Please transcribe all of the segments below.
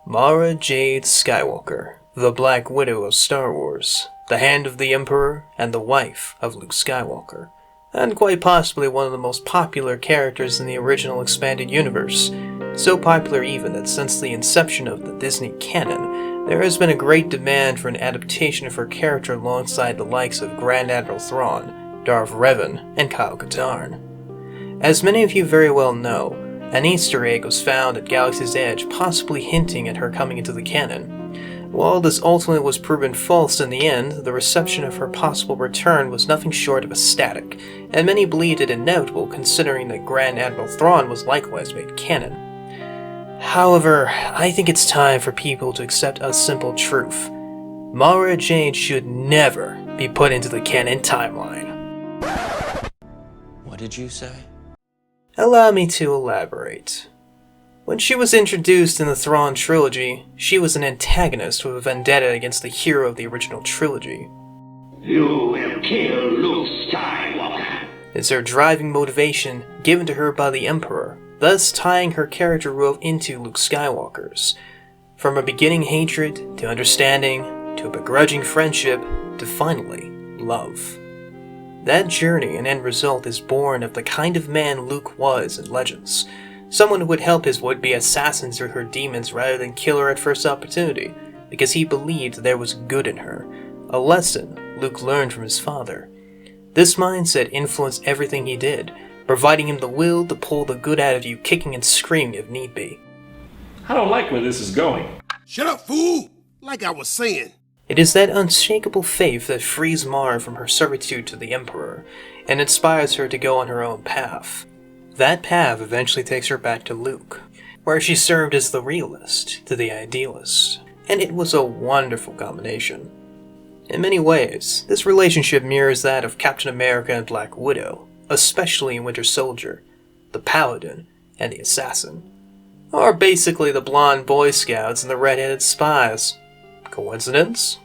Mara Jade Skywalker, the Black Widow of Star Wars, the hand of the Emperor, and the wife of Luke Skywalker, and quite possibly one of the most popular characters in the original expanded universe, so popular even that since the inception of the Disney canon, there has been a great demand for an adaptation of her character alongside the likes of Grand Admiral Thrawn, Darth Revan, and Kyle Katarn. As many of you very well know, an Easter egg was found at Galaxy's Edge, possibly hinting at her coming into the canon. While this ultimately was proven false in the end, the reception of her possible return was nothing short of ecstatic, and many believed it inevitable considering that Grand Admiral Thrawn was likewise made canon. However, I think it's time for people to accept a simple truth. Mara Jade should never be put into the canon timeline. What did you say? Allow me to elaborate. When she was introduced in the Thrawn trilogy, she was an antagonist with a vendetta against the hero of the original trilogy. You will kill Luke Skywalker. It's her driving motivation given to her by the Emperor, thus tying her character role into Luke Skywalker's. From a beginning hatred, to understanding, to a begrudging friendship, to finally, love. That journey and end result is born of the kind of man Luke was in Legends. Someone who would help his would-be assassin through her demons rather than kill her at first opportunity, because he believed there was good in her, a lesson Luke learned from his father. This mindset influenced everything he did, providing him the will to pull the good out of you, kicking and screaming if need be. I don't like where this is going. Shut up, fool! Like I was saying. It is that unshakable faith that frees Mara from her servitude to the Emperor, and inspires her to go on her own path. That path eventually takes her back to Luke, where she served as the realist to the idealist, and it was a wonderful combination. In many ways, this relationship mirrors that of Captain America and Black Widow, especially in Winter Soldier, the Paladin, and the Assassin, or basically the blonde Boy Scouts and the red-headed spies. Coincidence?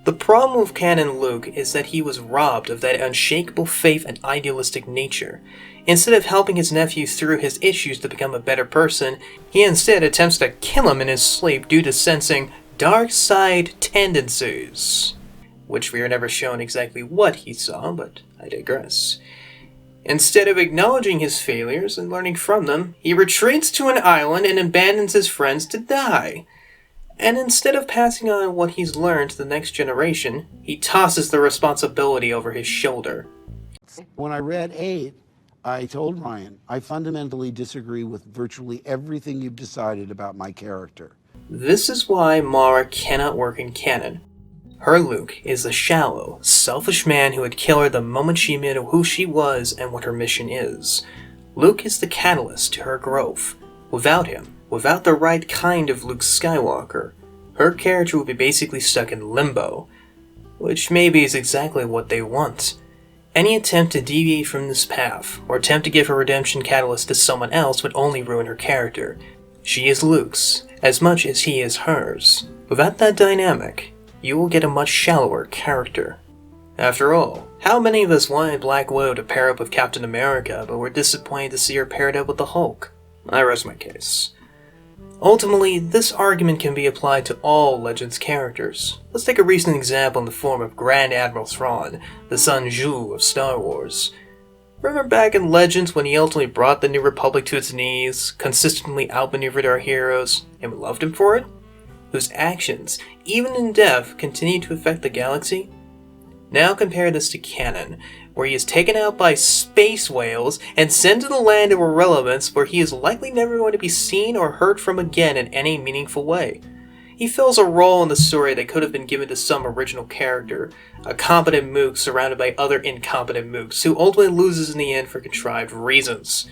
The problem with Canon Luke is that he was robbed of that unshakable faith and idealistic nature. Instead of helping his nephew through his issues to become a better person, he instead attempts to kill him in his sleep due to sensing dark side tendencies. Which we are never shown exactly what he saw, but I digress. Instead of acknowledging his failures and learning from them, he retreats to an island and abandons his friends to die. And instead of passing on what he's learned to the next generation, he tosses the responsibility over his shoulder. When I read 8, I told Ryan, I fundamentally disagree with virtually everything you've decided about my character. This is why Mara cannot work in canon. Her Luke is a shallow, selfish man who would kill her the moment she admitted who she was and what her mission is. Luke is the catalyst to her growth. Without him, without the right kind of Luke Skywalker, her character would be basically stuck in limbo, which maybe is exactly what they want. Any attempt to deviate from this path, or attempt to give her redemption catalyst to someone else would only ruin her character. She is Luke's, as much as he is hers. Without that dynamic, you will get a much shallower character. After all, how many of us wanted Black Widow to pair up with Captain America, but were disappointed to see her paired up with the Hulk? I rest my case. Ultimately, this argument can be applied to all Legends characters. Let's take a recent example in the form of Grand Admiral Thrawn, the Sun Tzu of Star Wars. Remember back in Legends when he ultimately brought the New Republic to its knees, consistently outmaneuvered our heroes, and we loved him for it? Whose actions, even in death, continue to affect the galaxy? Now compare this to Canon, where he is taken out by space whales and sent to the land of irrelevance where he is likely never going to be seen or heard from again in any meaningful way. He fills a role in the story that could have been given to some original character, a competent mook surrounded by other incompetent mooks, who ultimately loses in the end for contrived reasons.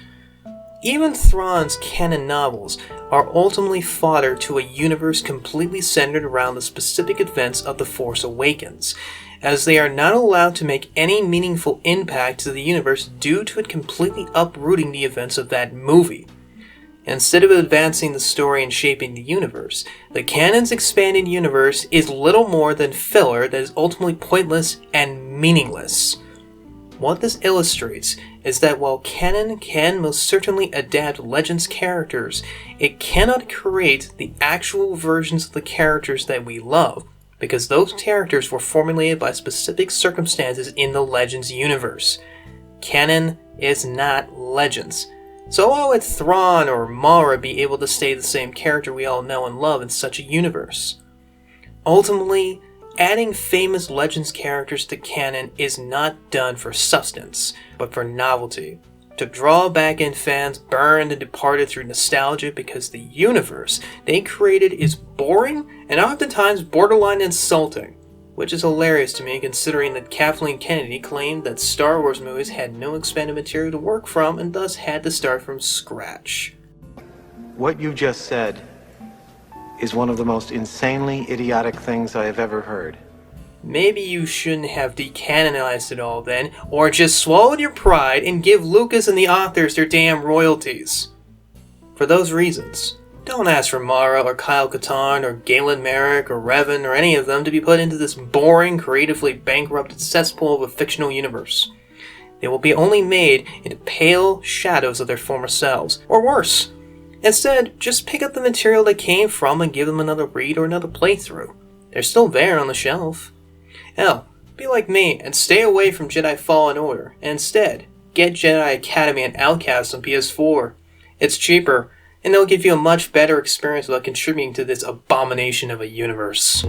Even Thrawn's canon novels are ultimately fodder to a universe completely centered around the specific events of The Force Awakens, as they are not allowed to make any meaningful impact to the universe due to it completely uprooting the events of that movie. Instead of advancing the story and shaping the universe, the canon's expanded universe is little more than filler that is ultimately pointless and meaningless. What this illustrates is that while canon can most certainly adapt Legends characters, it cannot create the actual versions of the characters that we love, because those characters were formulated by specific circumstances in the Legends universe. Canon is not Legends. So why would Thrawn or Mara be able to stay the same character we all know and love in such a universe? Ultimately, adding famous Legends characters to canon is not done for substance, but for novelty. To draw back in fans burned and departed through nostalgia because the universe they created is boring and oftentimes borderline insulting, which is hilarious to me considering that Kathleen Kennedy claimed that Star Wars movies had no expanded material to work from and thus had to start from scratch. What you just said is one of the most insanely idiotic things I have ever heard. Maybe you shouldn't have decanonized it all then, or just swallowed your pride and give Lucas and the authors their damn royalties. For those reasons, don't ask for Mara or Kyle Katarn or Galen Merrick or Revan or any of them to be put into this boring, creatively bankrupted cesspool of a fictional universe. They will be only made into pale shadows of their former selves, or worse. Instead, just pick up the material they came from and give them another read or another playthrough. They're still there on the shelf. Hell, be like me and stay away from Jedi Fallen Order, and instead, get Jedi Academy and Outcast on PS4. It's cheaper, and they'll give you a much better experience without contributing to this abomination of a universe.